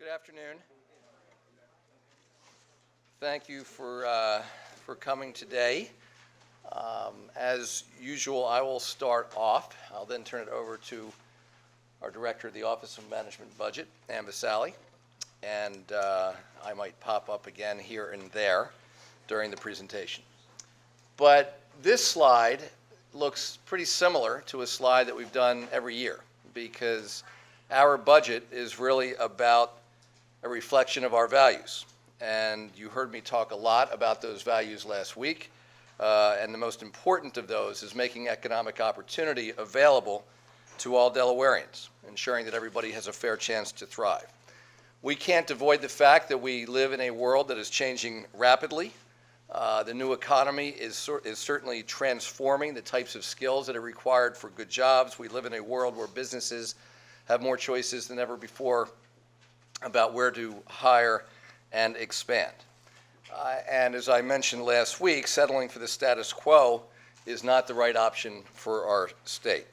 Good afternoon. Thank you for coming today. As usual, I will start off. I'll then turn it over to our Director of the Office of Management and Budget, Unveils, and I might pop up again here and there during the presentation. But this slide looks pretty similar to a slide that we've done every year because our budget is really about a reflection of our values. And you heard me talk a lot about those values last week. And the most important of those is making economic opportunity available to all Delawareans, ensuring that everybody has a fair chance to thrive. We can't avoid the fact that we live in a world that is changing rapidly. The new economy is certainly transforming the types of skills that are required for good jobs. We live in a world where businesses have more choices than ever before about where to hire and expand. And as I mentioned last week, settling for the status quo is not the right option for our state.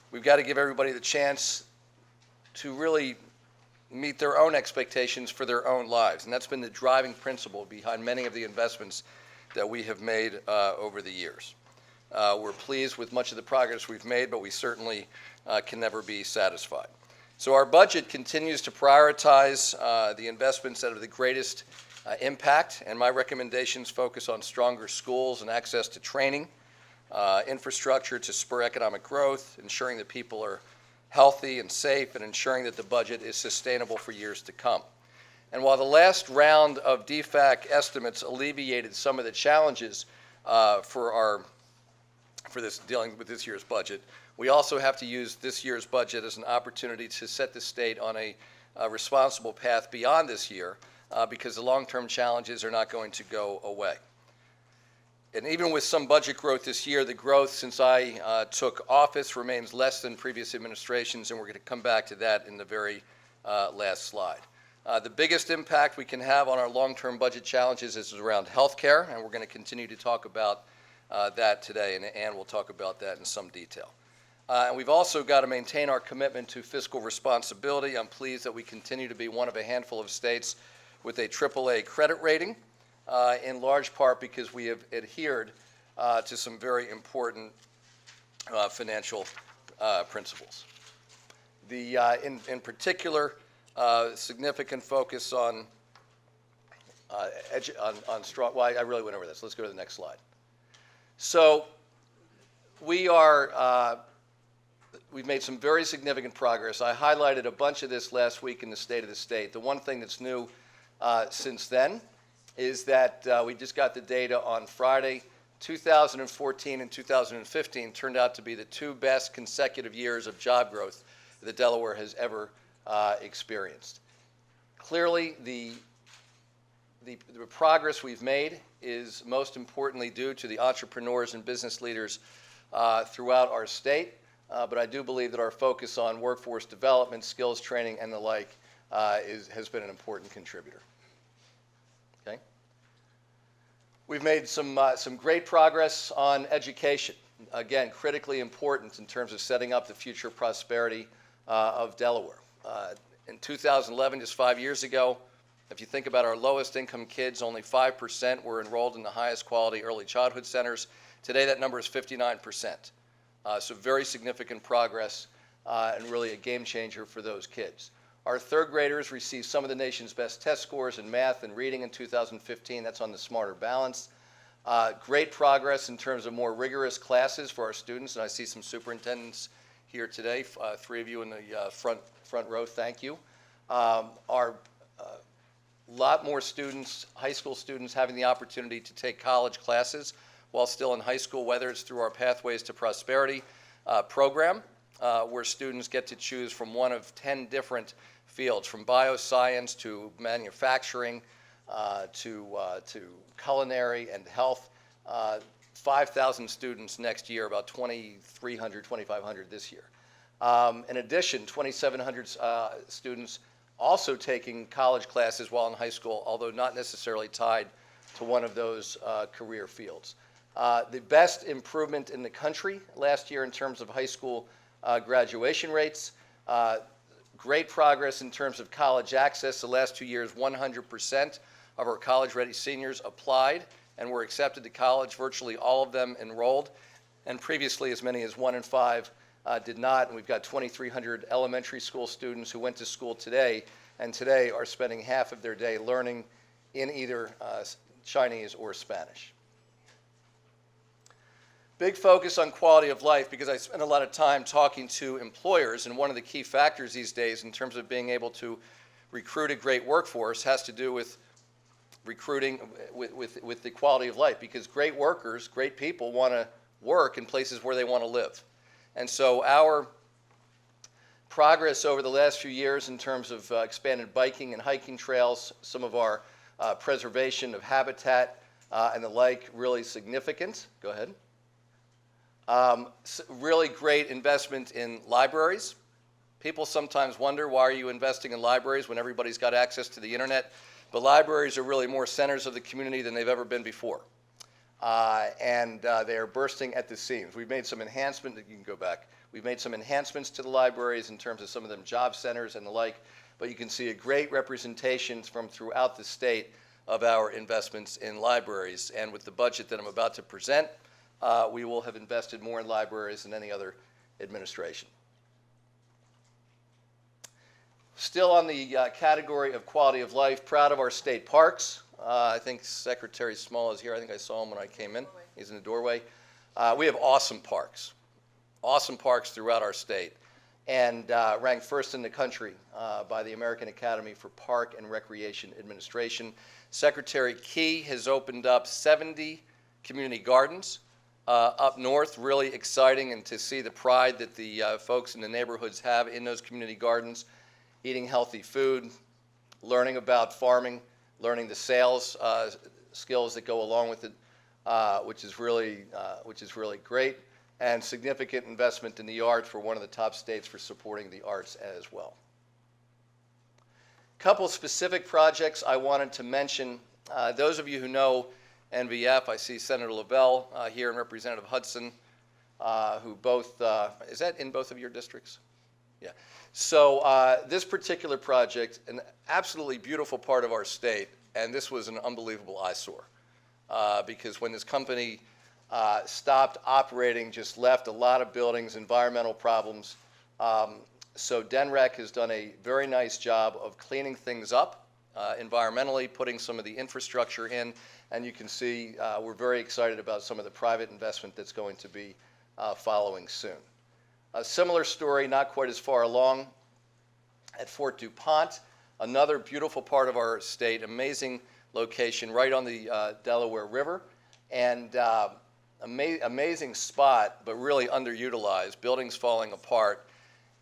We've got to give everybody the chance to really meet their own expectations for their own lives. And that's been the driving principle behind many of the investments that we have made over the years. We're pleased with much of the progress we've made, but we certainly can never be satisfied. So our budget continues to prioritize the investments that have the greatest impact, and my recommendations focus on stronger schools and access to training, infrastructure to spur economic growth, ensuring that people are healthy and safe, and ensuring that the budget is sustainable for years to come. And while the last round of DFAC estimates alleviated some of the challenges for this dealing with this year's budget, we also have to use this year's budget as an opportunity to set the state on a responsible path beyond this year because the long-term challenges are not going to go away. And even with some budget growth this year, the growth since I took office remains less than previous administrations, and we're going to come back to that in the very last slide. The biggest impact we can have on our long-term budget challenges is around health care, and we're going to continue to talk about that today, and Ann will talk about that in some detail. And we've also got to maintain our commitment to fiscal responsibility. I'm pleased that we continue to be one of a handful of states with a AAA credit rating, in large part because we have adhered to some very important financial principles. In particular, significant focus on strong. Well, I really went over this. Let's go to the next slide. So we've made some very significant progress. I highlighted a bunch of this last week in the State of the State. The one thing that's new since then is that we just got the data on Friday. 2014 and 2015 turned out to be the two best consecutive years of job growth that Delaware has ever experienced. Clearly, the progress we've made is most importantly due to the entrepreneurs and business leaders throughout our state. But I do believe that our focus on workforce development, skills training, and the like has been an important contributor. Okay. We've made some great progress on education. Again, critically important in terms of setting up the future prosperity of Delaware. In 2011, just 5 years ago, if you think about our lowest income kids, only 5% were enrolled in the highest quality early childhood centers. Today, that number is 59%. So very significant progress and really a game changer for those kids. Our third graders received some of the nation's best test scores in math and reading in 2015. That's on the Smarter Balance. Great progress in terms of more rigorous classes for our students, and I see some superintendents here today. 3 of you in the front row, thank you. Lot more students, high school students, having the opportunity to take college classes while still in high school, whether it's through our Pathways to Prosperity program, where students get to choose from one of 10 different fields, from bioscience to manufacturing to culinary and health. 5,000 students next year, about 2,300, 2,500 this year. In addition, 2,700 students also taking college classes while in high school, although not necessarily tied to one of those career fields. The best improvement in the country last year in terms of high school graduation rates. Great progress in terms of college access. The last 2 years, 100% of our college-ready seniors applied and were accepted to college, virtually all of them enrolled, and previously as many as 1 in 5 did not. And we've got 2,300 elementary school students who went to school today and today are spending half of their day learning in either Chinese or Spanish. Big focus on quality of life because I spend a lot of time talking to employers, and one of the key factors these days in terms of being able to recruit a great workforce has to do with recruiting with the quality of life, because great workers, great people want to work in places where they want to live. And so our progress over the last few years in terms of expanded biking and hiking trails, some of our preservation of habitat and the like, really significant. Go ahead. Really great investment in libraries. People sometimes wonder, why are you investing in libraries when everybody's got access to the internet? But libraries are really more centers of the community than they've ever been before. And they are bursting at the seams. We've made some enhancements, you can go back. We've made some enhancements to the libraries in terms of some of them job centers and the like, but you can see a great representation from throughout the state of our investments in libraries. And with the budget that I'm about to present, we will have invested more in libraries than any other administration. Still on the category of quality of life, proud of our state parks. I think Secretary Small is here. I think I saw him when I came in. He's in the doorway. We have awesome parks throughout our state, and ranked first in the country by the American Academy for Park and Recreation Administration. Secretary Key has opened up 70 community gardens up north. Really exciting, and to see the pride that the folks in the neighborhoods have in those community gardens, eating healthy food, learning about farming, learning the sales skills that go along with it, which is really great, and significant investment in the arts for one of the top states for supporting the arts as well. Couple specific projects I wanted to mention. Those of you who know NVF, I see Senator Lavelle here and Representative Hudson, who both, is that in both of your districts? Yeah. So this particular project, an absolutely beautiful part of our state, and this was an unbelievable eyesore because when this company stopped operating, just left a lot of buildings, environmental problems. So DENREC has done a very nice job of cleaning things up environmentally, putting some of the infrastructure in, and you can see we're very excited about some of the private investment that's going to be following soon. A similar story, not quite as far along, at Fort DuPont, another beautiful part of our state, amazing location right on the Delaware River, and amazing spot, but really underutilized, buildings falling apart,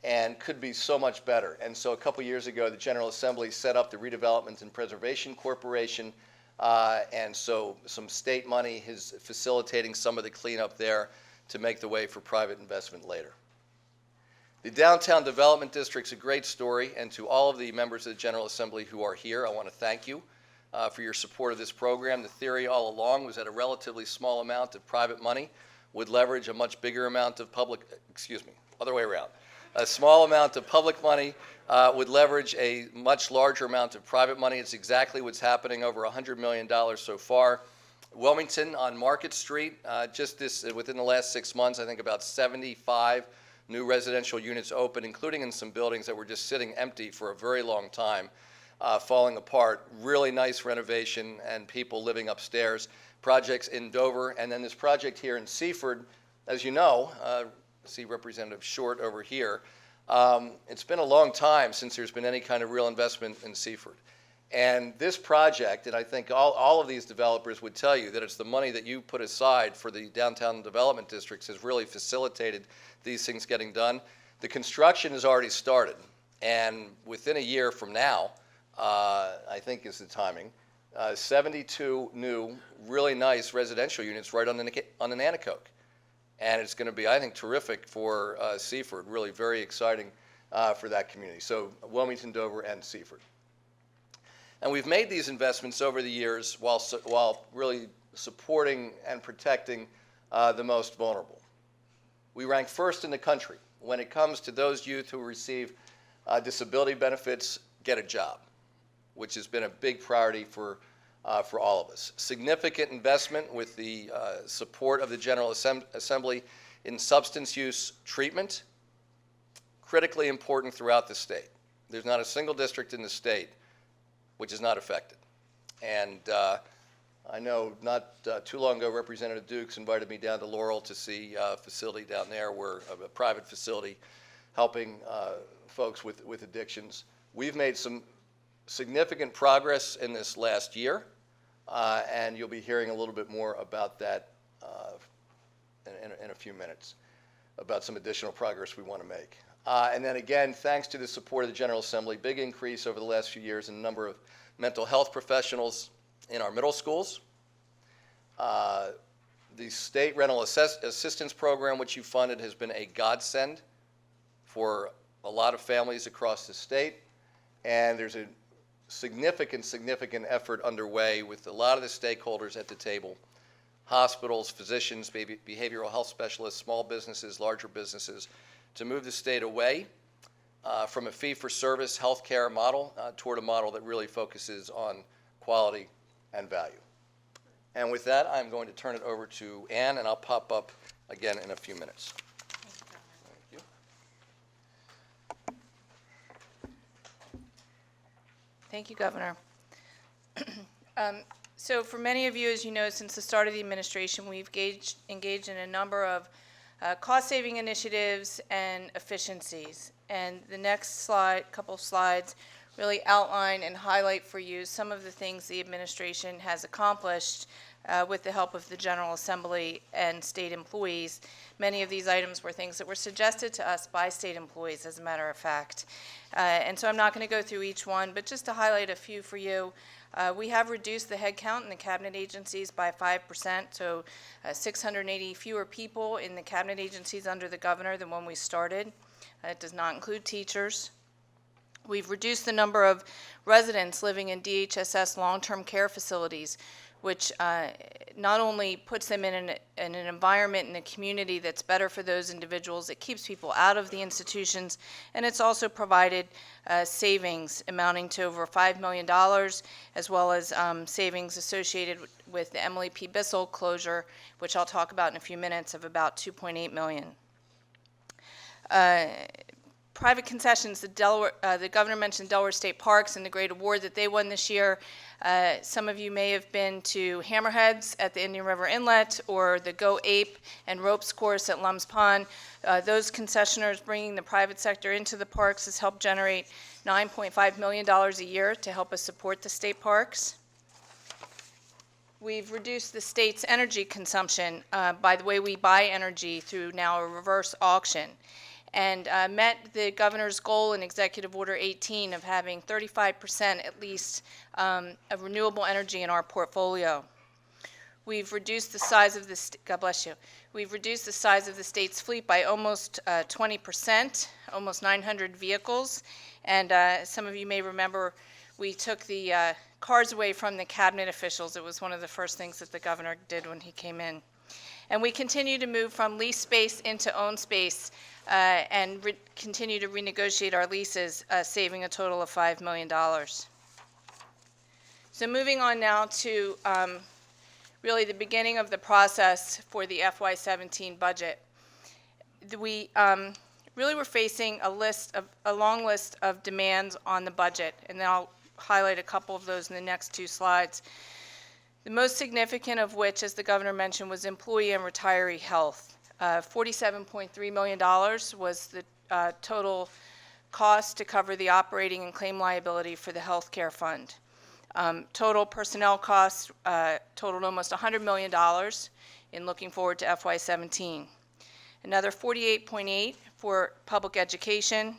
and could be so much better. And so a couple years ago, the General Assembly set up the Redevelopment and Preservation Corporation, and so some state money is facilitating some of the cleanup there to make the way for private investment later. The Downtown Development District's a great story, and to all of the members of the General Assembly who are here, I want to thank you for your support of this program. The theory all along was that a relatively small amount of private money would leverage a much bigger amount of other way around. A small amount of public money would leverage a much larger amount of private money. It's exactly what's happening, over $100 million so far. Wilmington on Market Street, within the last 6 months, I think about 75 new residential units open, including in some buildings that were just sitting empty for a very long time, falling apart. Really nice renovation and people living upstairs. Projects in Dover, and then this project here in Seaford, as you know, see Representative Short over here. It's been a long time since there's been any kind of real investment in Seaford. And this project, and I think all of these developers would tell you that it's the money that you put aside for the downtown development districts has really facilitated these things getting done. The construction has already started, and within a year from now, I think is the timing, 72 new, really nice residential units right on the Nanticoke. And it's going to be, I think, terrific for Seaford, really very exciting for that community. So Wilmington, Dover, and Seaford. And we've made these investments over the years while really supporting and protecting the most vulnerable. We rank first in the country when it comes to those youth who receive disability benefits, get a job, which has been a big priority for all of us. Significant investment with the support of the General Assembly in substance use treatment, critically important throughout the state. There's not a single district in the state which is not affected. And I know not too long ago, Representative Dukes invited me down to Laurel to see a facility down there, where a private facility helping folks with addictions. We've made some significant progress in this last year, and you'll be hearing a little bit more about that in a few minutes, about some additional progress we want to make. And then again, thanks to the support of the General Assembly, big increase over the last few years in the number of mental health professionals in our middle schools. The state rental assistance program, which you funded, has been a godsend for a lot of families across the state. And there's a significant effort underway with a lot of the stakeholders at the table: hospitals, physicians, behavioral health specialists, small businesses, larger businesses, to move the state away from a fee-for-service healthcare model toward a model that really focuses on quality and value. And with that, I'm going to turn it over to Ann, and I'll pop up again in a few minutes. Thank you. Thank you, Governor. So for many of you, as you know, since the start of the administration, we've engaged in a number of cost-saving initiatives and efficiencies. And the next couple slides really outline and highlight for you some of the things the administration has accomplished with the help of the General Assembly and state employees. Many of these items were things that were suggested to us by state employees, as a matter of fact. And so I'm not going to go through each one, but just to highlight a few for you. We have reduced the headcount in the cabinet agencies by 5%, so 680 fewer people in the cabinet agencies under the governor than when we started. It does not include teachers. We've reduced the number of residents living in DHSS long-term care facilities, which not only puts them in an environment in a community that's better for those individuals, it keeps people out of the institutions, and it's also provided savings amounting to over $5 million, as well as savings associated with the Emily P. Bissell closure, which I'll talk about in a few minutes, of about $2.8 million. Private concessions, the governor mentioned Delaware State Parks and the great award that they won this year. Some of you may have been to Hammerheads at the Indian River Inlet, or the Go Ape and Ropes course at Lum's Pond. Those concessioners bringing the private sector into the parks has helped generate $9.5 million a year to help us support the state parks. We've reduced the state's energy consumption by the way we buy energy through now a reverse auction, and met the governor's goal in Executive Order 18 of having 35% at least of renewable energy in our portfolio. We've reduced the size of the God bless you. We've reduced the size of the state's fleet by almost 20%, almost 900 vehicles. And some of you may remember we took the cars away from the cabinet officials. It was one of the first things that the governor did when he came in. And we continue to move from lease space into own space and continue to renegotiate our leases, saving a total of $5 million. So moving on now to really the beginning of the process for the FY17 budget. We really were facing a long list of demands on the budget, and then I'll highlight a couple of those in the next two slides. The most significant of which, as the governor mentioned, was employee and retiree health. $47.3 million was the total cost to cover the operating and claim liability for the health care fund. Total personnel costs totaled almost $100 million in looking forward to FY17. Another $48.8 for public education,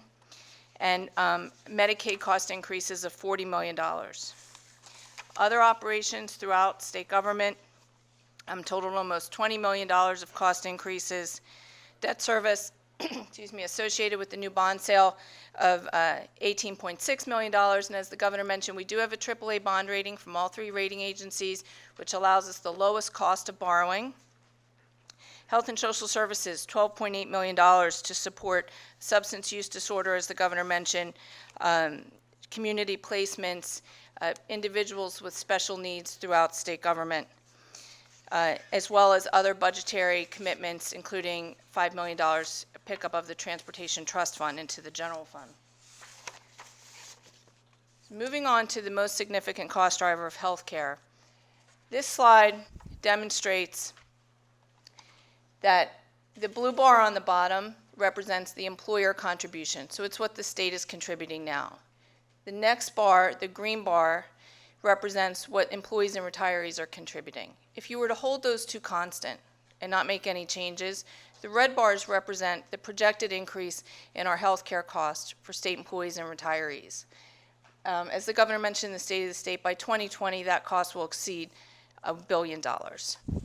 and Medicaid cost increases of $40 million. Other operations throughout state government totaled almost $20 million of cost increases. Debt service excuse me, associated with the new bond sale of $18.6 million. And as the governor mentioned, we do have a AAA bond rating from all three rating agencies, which allows us the lowest cost of borrowing. Health and Social Services, $12.8 million to support substance use disorder, as the governor mentioned, community placements, individuals with special needs throughout state government, as well as other budgetary commitments, including $5 million pickup of the Transportation Trust Fund into the general fund. Moving on to the most significant cost driver of healthcare. This slide demonstrates that the blue bar on the bottom represents the employer contribution. So it's what the state is contributing now. The next bar, the green bar, represents what employees and retirees are contributing. If you were to hold those two constant and not make any changes, the red bars represent the projected increase in our healthcare costs for state employees and retirees. As the governor mentioned in the State of the State, by 2020, that cost will exceed $1 billion.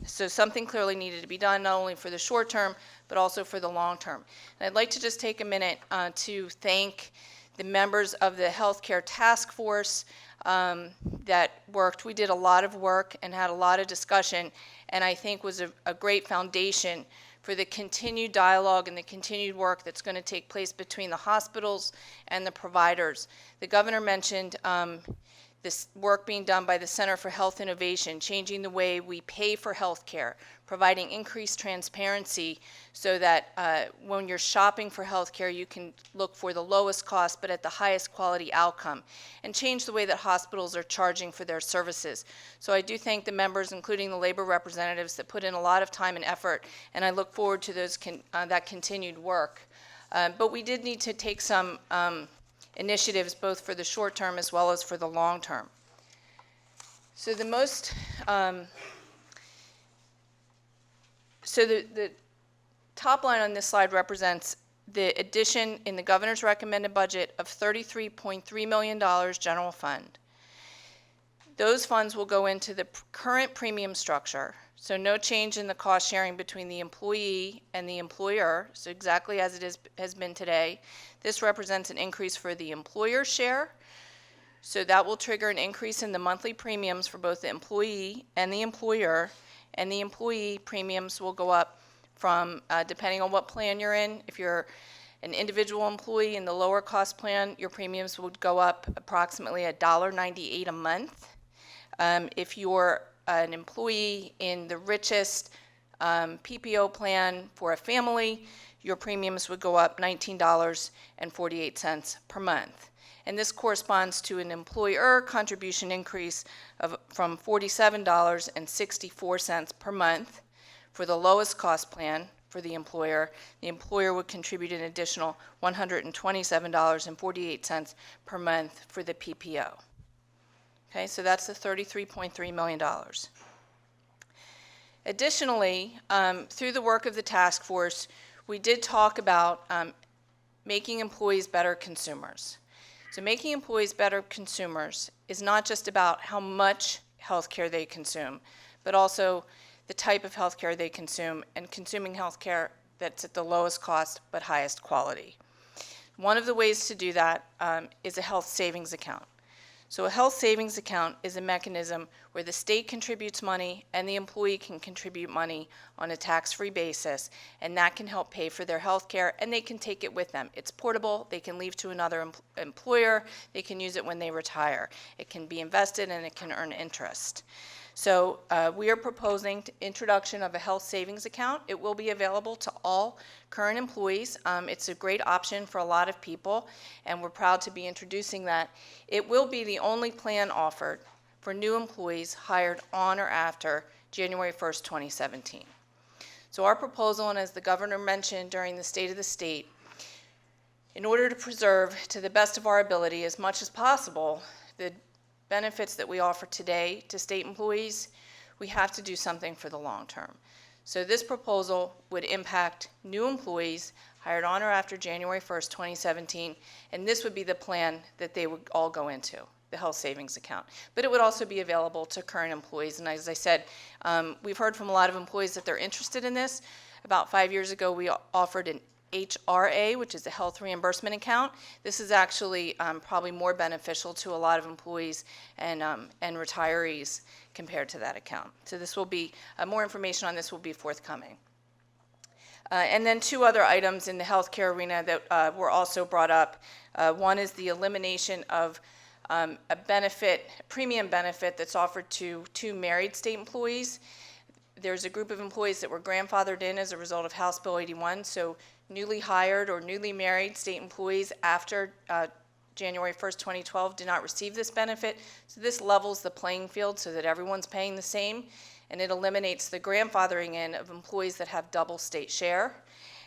So something clearly needed to be done, not only for the short term, but also for the long term. And I'd like to just take a minute to thank the members of the healthcare task force that worked. We did a lot of work and had a lot of discussion, and I think was a great foundation for the continued dialogue and the continued work that's going to take place between the hospitals and the providers. The governor mentioned this work being done by the Center for Health Innovation, changing the way we pay for health care, providing increased transparency so that when you're shopping for health care, you can look for the lowest cost but at the highest quality outcome, and change the way that hospitals are charging for their services. So I do thank the members, including the labor representatives, that put in a lot of time and effort, and I look forward to those that continued work. But we did need to take some initiatives both for the short term as well as for the long term. So the top line on this slide represents the addition in the governor's recommended budget of $33.3 million general fund. Those funds will go into the current premium structure, so no change in the cost sharing between the employee and the employer, so exactly as it has been today. This represents an increase for the employer share, so that will trigger an increase in the monthly premiums for both the employee and the employer, and the employee premiums will go up from, depending on what plan you're in. If you're an individual employee in the lower cost plan, your premiums would go up approximately $1.98 a month. If you're an employee in the richest PPO plan for a family, your premiums would go up $19.48 per month. And this corresponds to an employer contribution increase from $47.64 per month for the lowest cost plan for the employer. The employer would contribute an additional $127.48 per month for the PPO. Okay, so that's the $33.3 million. Additionally, through the work of the task force, we did talk about making employees better consumers. So making employees better consumers is not just about how much health care they consume, but also the type of health care they consume, and consuming health care that's at the lowest cost but highest quality. One of the ways to do that is a health savings account. So a health savings account is a mechanism where the state contributes money and the employee can contribute money on a tax-free basis, and that can help pay for their health care, and they can take it with them. It's portable. They can leave to another employer. They can use it when they retire. It can be invested and it can earn interest. So we are proposing the introduction of a health savings account. It will be available to all current employees. It's a great option for a lot of people, and we're proud to be introducing that. It will be the only plan offered for new employees hired on or after January 1st, 2017. So our proposal, and as the governor mentioned during the State of the State, in order to preserve to the best of our ability as much as possible the benefits that we offer today to state employees, we have to do something for the long term. So this proposal would impact new employees hired on or after January 1st, 2017, and this would be the plan that they would all go into, the health savings account. But it would also be available to current employees, and as I said, we've heard from a lot of employees that they're interested in this. About 5 years ago, we offered an HRA, which is a health reimbursement account. This is actually probably more beneficial to a lot of employees and retirees compared to that account. So this will be, more information on this will be forthcoming. And then two other items in the healthcare arena that were also brought up. One is the elimination of a premium benefit that's offered to two married state employees. There's a group of employees that were grandfathered in as a result of House Bill 81, so newly hired or newly married state employees after January 1st, 2012 did not receive this benefit. So this levels the playing field so that everyone's paying the same, and it eliminates the grandfathering in of employees that have double state share.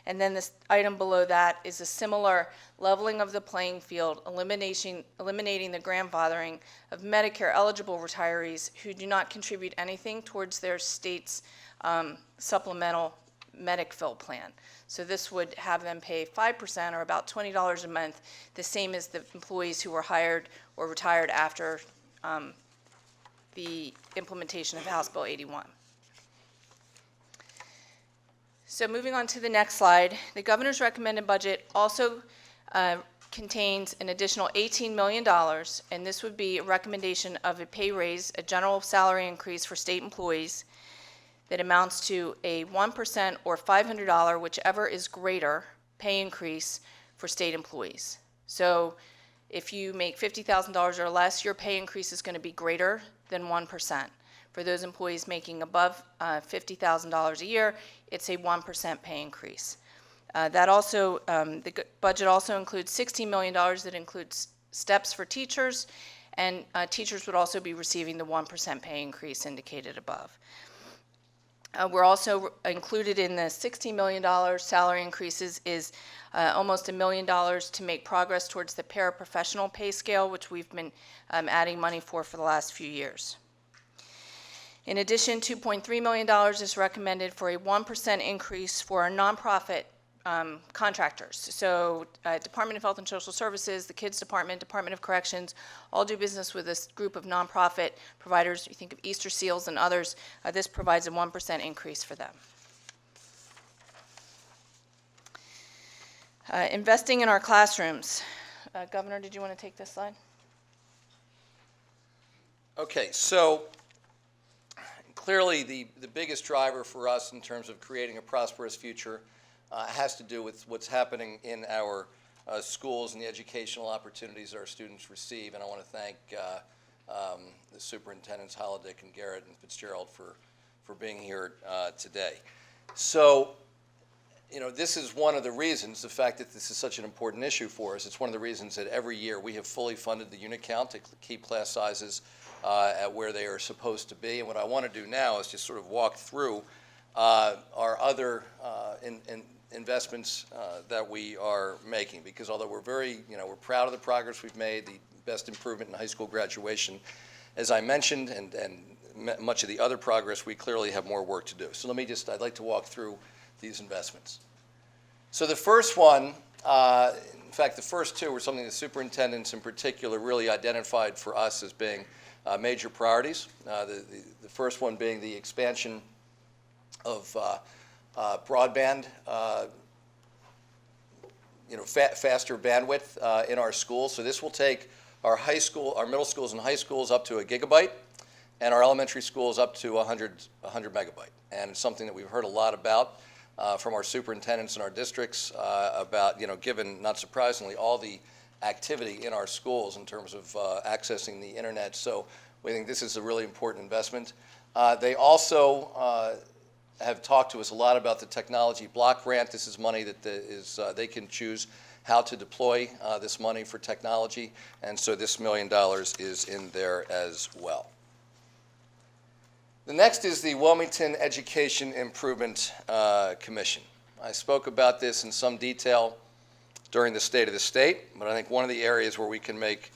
And then this item below that is a similar leveling of the playing field, eliminating the grandfathering of Medicare eligible retirees who do not contribute anything towards their state's supplemental Medic-Fill plan. So this would have them pay 5% or about $20 a month, the same as the employees who were hired or retired after the implementation of House Bill 81. So moving on to the next slide, the governor's recommended budget also contains an additional $18 million, and this would be a recommendation of a pay raise, a general salary increase for state employees that amounts to a 1% or $500, whichever is greater, pay increase for state employees. So if you make $50,000 or less, your pay increase is going to be greater than 1%. For those employees making above $50,000 a year, it's a 1% pay increase. That also, the budget also includes $16 million that includes steps for teachers, and teachers would also be receiving the 1% pay increase indicated above. We're also included in the $16 million salary increases is almost $1 million to make progress towards the paraprofessional pay scale, which we've been adding money for the last few years. In addition, $2.3 million is recommended for a 1% increase for our nonprofit contractors. So Department of Health and Social Services, the Kids Department, Department of Corrections, all do business with this group of nonprofit providers. You think of Easter Seals and others. This provides a 1% increase for them. Investing in our classrooms. Governor, did you want to take this slide? Okay, so clearly the biggest driver for us in terms of creating a prosperous future has to do with what's happening in our schools and the educational opportunities our students receive. And I want to thank the superintendents Holodick and Garrett and Fitzgerald for being here today. So, you know, this is one of the reasons, the fact that this is such an important issue for us, it's one of the reasons that every year we have fully funded the unit count to keep class sizes at where they are supposed to be. And what I want to do now is just sort of walk through our other investments that we are making, because although we're we're proud of the progress we've made, the best improvement in high school graduation, as I mentioned, and much of the other progress, we clearly have more work to do. So I'd like to walk through these investments. So the first one, in fact, the first two were something the superintendents in particular really identified for us as being major priorities. The first one being the expansion of broadband, faster bandwidth in our schools. So this will take our middle schools and high schools up to 1 gigabyte, and our elementary schools up to 100 megabyte. And it's something that we've heard a lot about from our superintendents in our districts about, given, not surprisingly, all the activity in our schools in terms of accessing the internet. So we think this is a really important investment. They also have talked to us a lot about the technology block grant. This is money that they can choose how to deploy this money for technology, and so this $1 million is in there as well. The next is the Wilmington Education Improvement Commission. I spoke about this in some detail during the State of the State, but I think one of the areas where we can make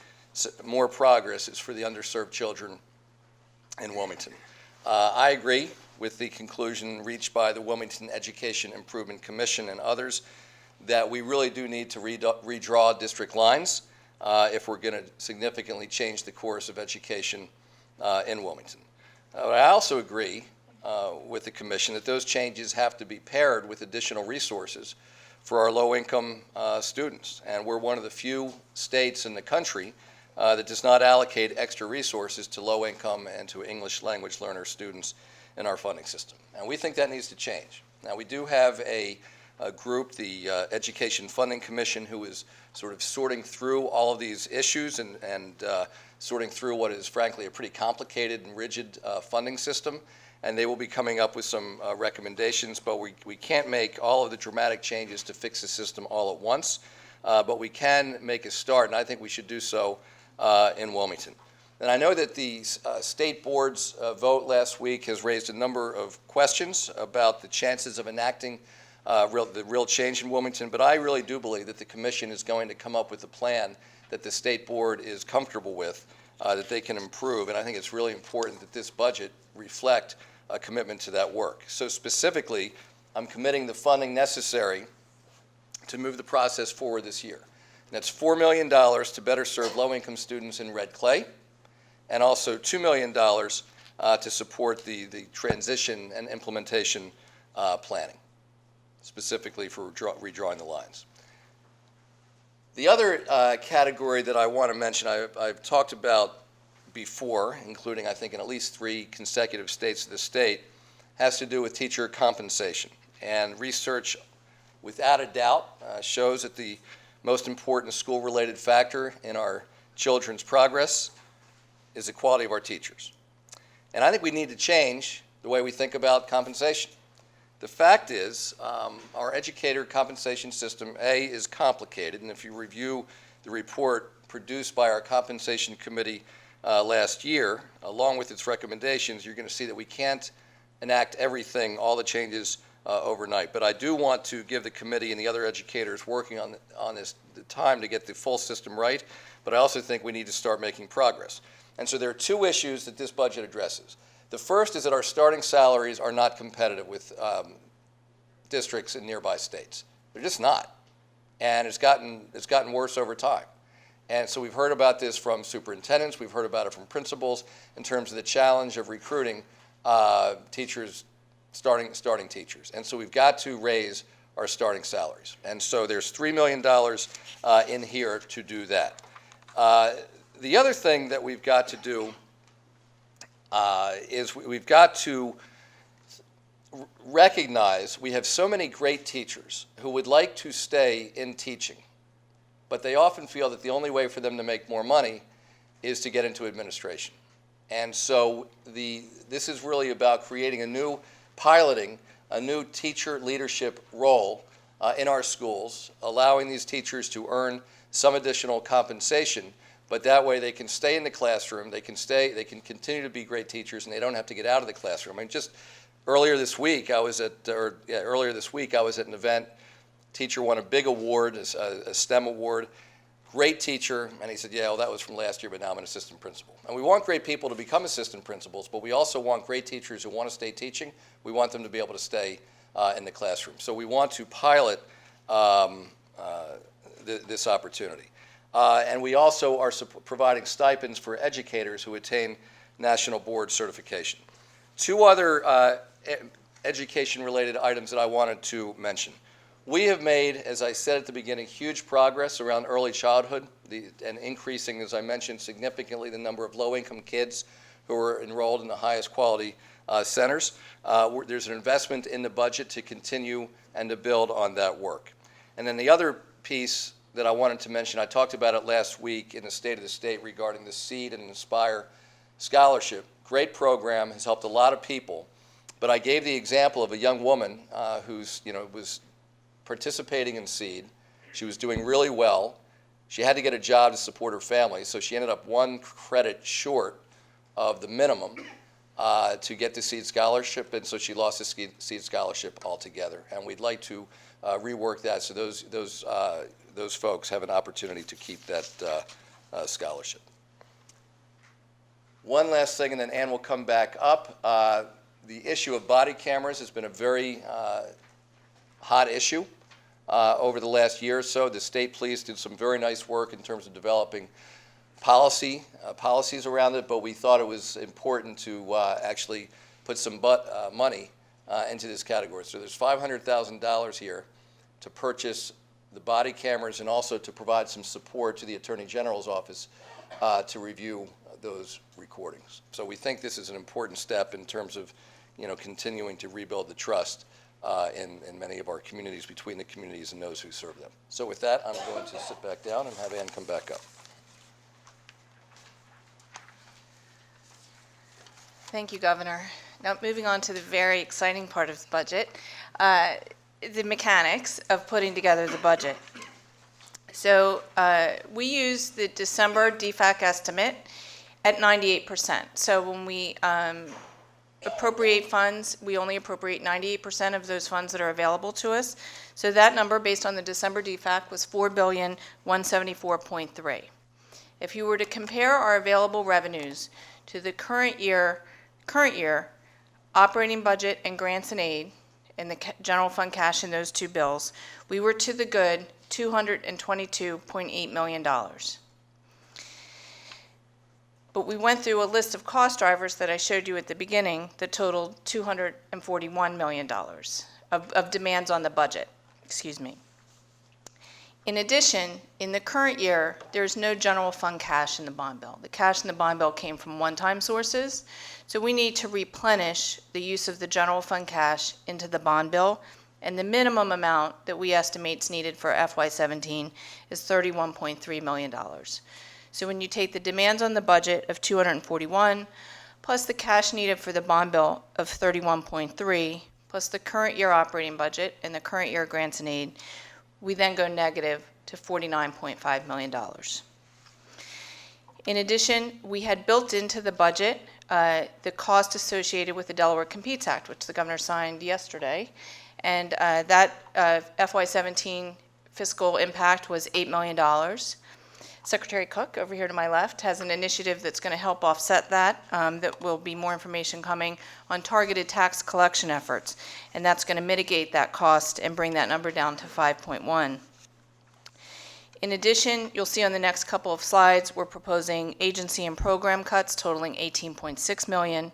more progress is for the underserved children in Wilmington. I agree with the conclusion reached by the Wilmington Education Improvement Commission and others that we really do need to redraw district lines if we're going to significantly change the course of education in Wilmington. But I also agree with the commission that those changes have to be paired with additional resources for our low-income students. And we're one of the few states in the country that does not allocate extra resources to low-income and to English language learner students in our funding system. And we think that needs to change. Now, we do have a group, the Education Funding Commission, who is sort of sorting through all of these issues and sorting through what is frankly a pretty complicated and rigid funding system. And they will be coming up with some recommendations, but we can't make all of the dramatic changes to fix the system all at once, but we can make a start, and I think we should do so in Wilmington. And I know that the state board's vote last week has raised a number of questions about the chances of enacting the real change in Wilmington, but I really do believe that the commission is going to come up with a plan that the state board is comfortable with, that they can improve, and I think it's really important that this budget reflect a commitment to that work. So specifically, I'm committing the funding necessary to move the process forward this year. And that's $4 million to better serve low-income students in Red Clay, and also $2 million to support the transition and implementation planning, specifically for redrawing the lines. The other category that I want to mention, I've talked about before, including I think in at least 3 consecutive states of the state, has to do with teacher compensation. And research, without a doubt, shows that the most important school-related factor in our children's progress is the quality of our teachers. And I think we need to change the way we think about compensation. The fact is, our educator compensation system, A, is complicated, and if you review the report produced by our compensation committee last year, along with its recommendations, you're going to see that we can't enact everything, all the changes overnight. But I do want to give the committee and the other educators working on this the time to get the full system right, but I also think we need to start making progress. And so there are 2 issues that this budget addresses. The first is that our starting salaries are not competitive with districts in nearby states. They're just not. And it's gotten worse over time. And so we've heard about this from superintendents, we've heard about it from principals in terms of the challenge of recruiting teachers, starting teachers. And so we've got to raise our starting salaries. And so there's $3 million in here to do that. The other thing that we've got to do is we've got to recognize we have so many great teachers who would like to stay in teaching, but they often feel that the only way for them to make more money is to get into administration. And so this is really about creating piloting a new teacher leadership role in our schools, allowing these teachers to earn some additional compensation, but that way they can stay in the classroom, they can continue to be great teachers, and they don't have to get out of the classroom. I mean, just earlier this week I was at an event. Teacher won a big award, a STEM award. Great teacher, and he said, yeah, well, that was from last year, but now I'm an assistant principal. And we want great people to become assistant principals, but we also want great teachers who want to stay teaching. We want them to be able to stay in the classroom. So we want to pilot this opportunity. And we also are providing stipends for educators who attain national board certification. 2 other education-related items that I wanted to mention. We have made, as I said at the beginning, huge progress around early childhood and increasing, as I mentioned, significantly the number of low-income kids who are enrolled in the highest quality centers. There's an investment in the budget to continue and to build on that work. And then the other piece that I wanted to mention, I talked about it last week in the State of the State regarding the SEED and Inspire scholarship. Great program, has helped a lot of people. But I gave the example of a young woman who's, was participating in SEED. She was doing really well. She had to get a job to support her family, so she ended up 1 credit short of the minimum to get the SEED scholarship, and so she lost the SEED scholarship altogether. And we'd like to rework that so those folks have an opportunity to keep that scholarship. One last thing, and then Ann will come back up. The issue of body cameras has been a very hot issue over the last year or so. The state police did some very nice work in terms of developing policies around it, but we thought it was important to actually put some money into this category. So there's $500,000 here to purchase the body cameras and also to provide some support to the Attorney General's office to review those recordings. So we think this is an important step in terms of continuing to rebuild the trust in many of our communities, between the communities and those who serve them. So with that, I'm going to sit back down and have Ann come back up. Thank you, Governor. Now, moving on to the very exciting part of the budget, the mechanics of putting together the budget. So we use the December DFAC estimate at 98%. So when we appropriate funds, we only appropriate 98% of those funds that are available to us. So that number, based on the December DFAC, was $4,174.3. If you were to compare our available revenues to the current year operating budget and grants and aid, and the general fund cash in those two bills, we were to the good $222.8 million. But we went through a list of cost drivers that I showed you at the beginning that totaled $241 million of demands on the budget. Excuse me. In addition, in the current year, there's no general fund cash in the bond bill. The cash in the bond bill came from one-time sources, so we need to replenish the use of the general fund cash into the bond bill, and the minimum amount that we estimate is needed for FY17 is $31.3 million. So when you take the demands on the budget of 241, plus the cash needed for the bond bill of 31.3, plus the current year operating budget and the current year grants and aid, we then go negative to $49.5 million. In addition, we had built into the budget the cost associated with the Delaware Competes Act, which the governor signed yesterday, and that FY17 fiscal impact was $8 million. Secretary Cook, over here to my left, has an initiative that's going to help offset that. That will be more information coming on targeted tax collection efforts, and that's going to mitigate that cost and bring that number down to 5.1. In addition, you'll see on the next couple of slides, we're proposing agency and program cuts totaling $18.6 million,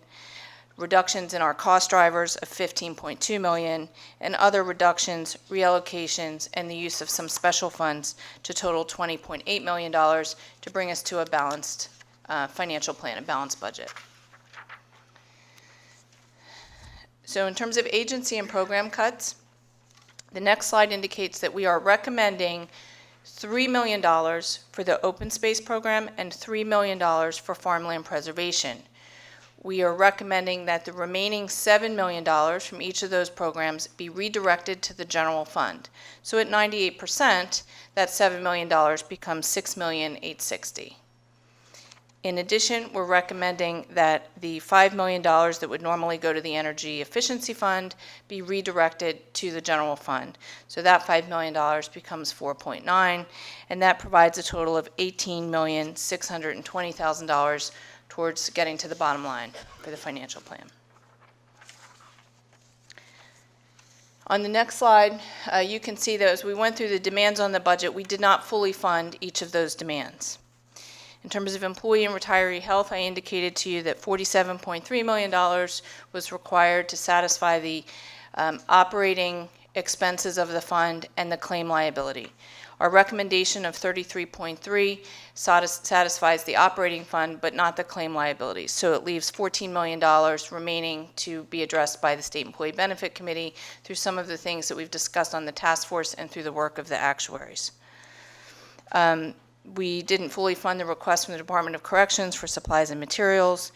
reductions in our cost drivers of $15.2 million, and other reductions, reallocations, and the use of some special funds to total $20.8 million to bring us to a balanced financial plan, a balanced budget. So in terms of agency and program cuts, the next slide indicates that we are recommending $3 million for the open space program and $3 million for farmland preservation. We are recommending that the remaining $7 million from each of those programs be redirected to the general fund. So at 98%, that $7 million becomes $6,860,000. In addition, we're recommending that the $5 million that would normally go to the Energy Efficiency Fund be redirected to the general fund. So that $5 million becomes $4.9, and that provides a total of $18,620,000 towards getting to the bottom line for the financial plan. On the next slide, you can see that as we went through the demands on the budget, we did not fully fund each of those demands. In terms of employee and retiree health, I indicated to you that $47.3 million was required to satisfy the operating expenses of the fund and the claim liability. Our recommendation of 33.3 satisfies the operating fund, but not the claim liabilities. So it leaves $14 million remaining to be addressed by the State Employee Benefit Committee through some of the things that we've discussed on the task force and through the work of the actuaries. We didn't fully fund the request from the Department of Corrections for supplies and materials.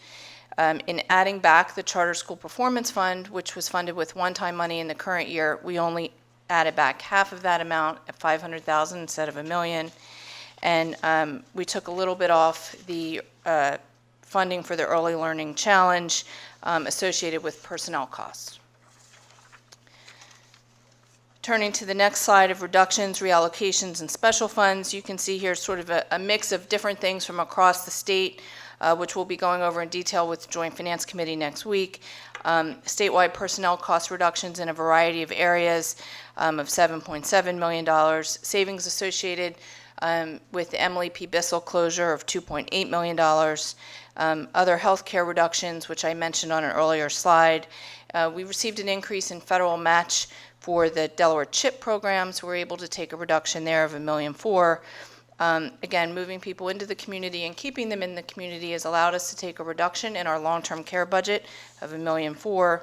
In adding back the Charter School Performance Fund, which was funded with one-time money in the current year, we only added back half of that amount at $500,000 instead of $1 million. And we took a little bit off the funding for the Early Learning Challenge associated with personnel costs. Turning to the next slide of reductions, reallocations, and special funds, you can see here sort of a mix of different things from across the state, which we'll be going over in detail with the Joint Finance Committee next week. Statewide personnel cost reductions in a variety of areas of $7.7 million, savings associated with the Emily P. Bissell closure of $2.8 million, other healthcare reductions, which I mentioned on an earlier slide. We received an increase in federal match for the Delaware CHIP programs. We're able to take a reduction there of $1.4 million. Again, moving people into the community and keeping them in the community has allowed us to take a reduction in our long-term care budget of $1.4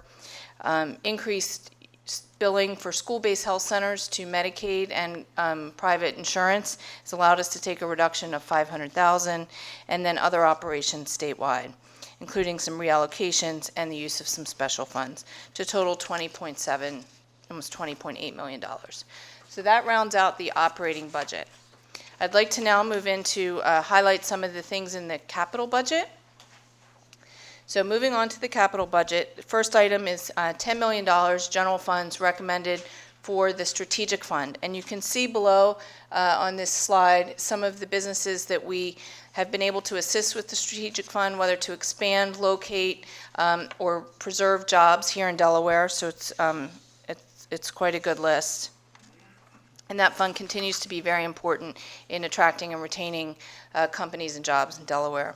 million. Increased billing for school-based health centers to Medicaid and private insurance has allowed us to take a reduction of $500,000, and then other operations statewide, including some reallocations and the use of some special funds, to total $20.7, almost $20.8 million. So that rounds out the operating budget. I'd like to now move into highlight some of the things in the capital budget. So moving on to the capital budget, the first item is $10 million general funds recommended for the strategic fund. And you can see below on this slide some of the businesses that we have been able to assist with the strategic fund, whether to expand, locate, or preserve jobs here in Delaware. So it's quite a good list. And that fund continues to be very important in attracting and retaining companies and jobs in Delaware.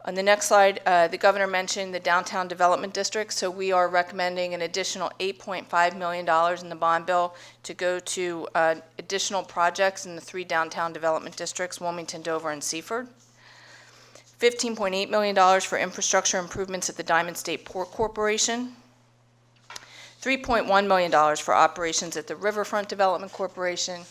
On the next slide, the governor mentioned the downtown development district, so we are recommending an additional $8.5 million in the bond bill to go to additional projects in the 3 downtown development districts, Wilmington, Dover, and Seaford. $15.8 million for infrastructure improvements at the Diamond State Port Corporation. $3.1 million for operations at the Riverfront Development Corporation.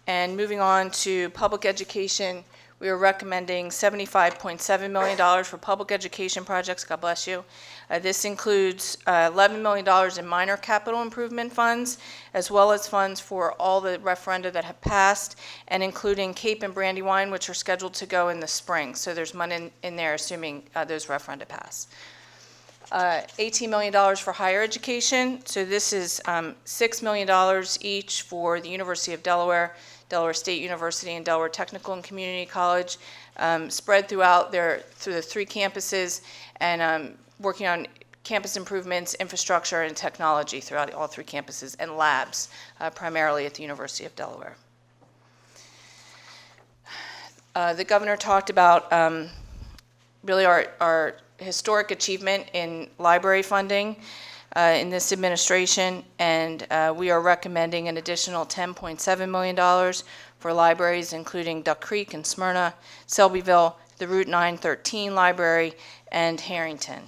And moving on to public education, we are recommending $75.7 million for public education projects. God bless you. This includes $11 million in minor capital improvement funds, as well as funds for all the referenda that have passed, and including Cape and Brandywine, which are scheduled to go in the spring. So there's money in there assuming those referenda pass. $18 million for higher education. So this is $6 million each for the University of Delaware, Delaware State University, and Delaware Technical and Community College, spread through the 3 campuses, and working on campus improvements, infrastructure, and technology throughout all 3 campuses, and labs, primarily at the University of Delaware. The governor talked about really our historic achievement in library funding in this administration, and we are recommending an additional $10.7 million for libraries, including Duck Creek and Smyrna, Selbyville, the Route 913 Library, and Harrington.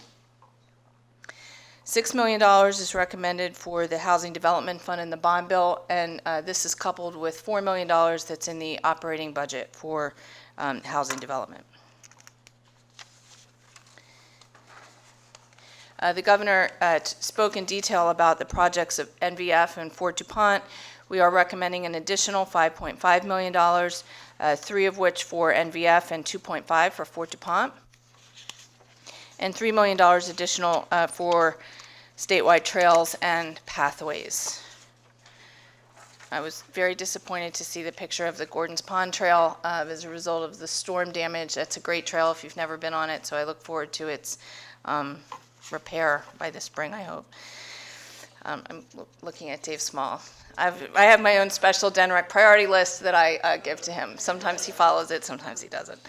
$6 million is recommended for the Housing Development Fund in the bond bill, and this is coupled with $4 million that's in the operating budget for housing development. The governor spoke in detail about the projects of NVF and Fort DuPont. We are recommending an additional $5.5 million, 3 of which for NVF and 2.5 for Fort DuPont, and $3 million additional for statewide trails and pathways. I was very disappointed to see the picture of the Gordon's Pond Trail as a result of the storm damage. That's a great trail if you've never been on it, so I look forward to its repair by the spring, I hope. I'm looking at Dave Small. I have my own special DENREC priority list that I give to him. Sometimes he follows it, sometimes he doesn't.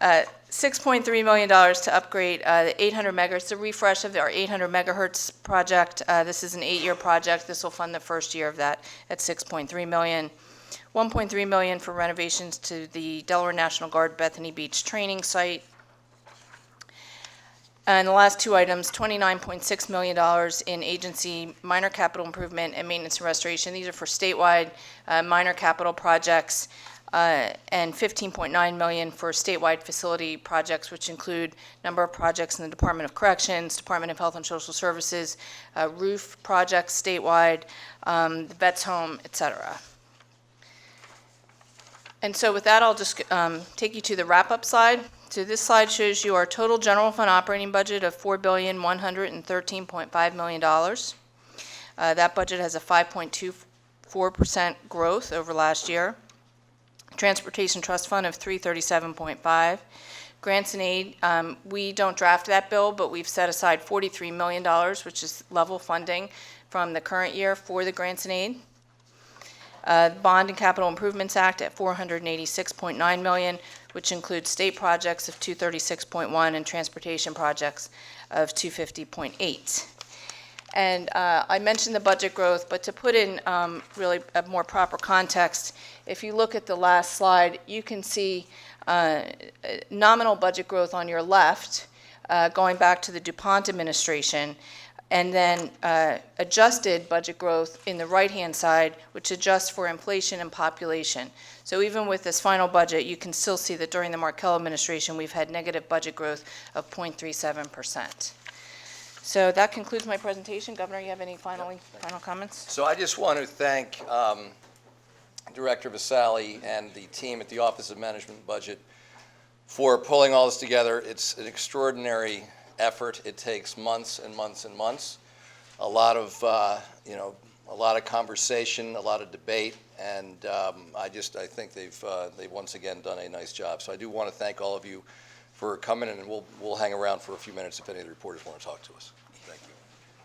$6.3 million to upgrade the 800 megahertz, the refresh of our 800 megahertz project. This is an 8-year project. This will fund the first year of that at $6.3 million. $1.3 million for renovations to the Delaware National Guard Bethany Beach training site. And the last 2 items, $29.6 million in agency minor capital improvement and maintenance and restoration. These are for statewide minor capital projects, and $15.9 million for statewide facility projects, which include a number of projects in the Department of Corrections, Department of Health and Social Services, roof projects statewide, the Vets Home, et cetera. And so with that, I'll just take you to the wrap-up slide. So this slide shows you our total general fund operating budget of $4,113.5 million. That budget has a 5.24% growth over last year. Transportation Trust Fund of $337.5. Grants and aid, we don't draft that bill, but we've set aside $43 million, which is level funding from the current year for the grants and aid. Bond and Capital Improvements Act at $486.9 million, which includes state projects of $236.1 and transportation projects of $250.8. And I mentioned the budget growth, but to put in really a more proper context, if you look at the last slide, you can see nominal budget growth on your left going back to the DuPont administration, and then adjusted budget growth in the right-hand side, which adjusts for inflation and population. So even with this final budget, you can still see that during the Markell administration, we've had negative budget growth of 0.37%. So that concludes my presentation. Governor, you have any final comments? So I just want to thank Director Vasali and the team at the Office of Management and Budget for pulling all this together. It's an extraordinary effort. It takes months and months and months, a lot of conversation, a lot of debate, and I think they've once again done a nice job. So I do want to thank all of you for coming, and we'll hang around for a few minutes if any of the reporters want to talk to us.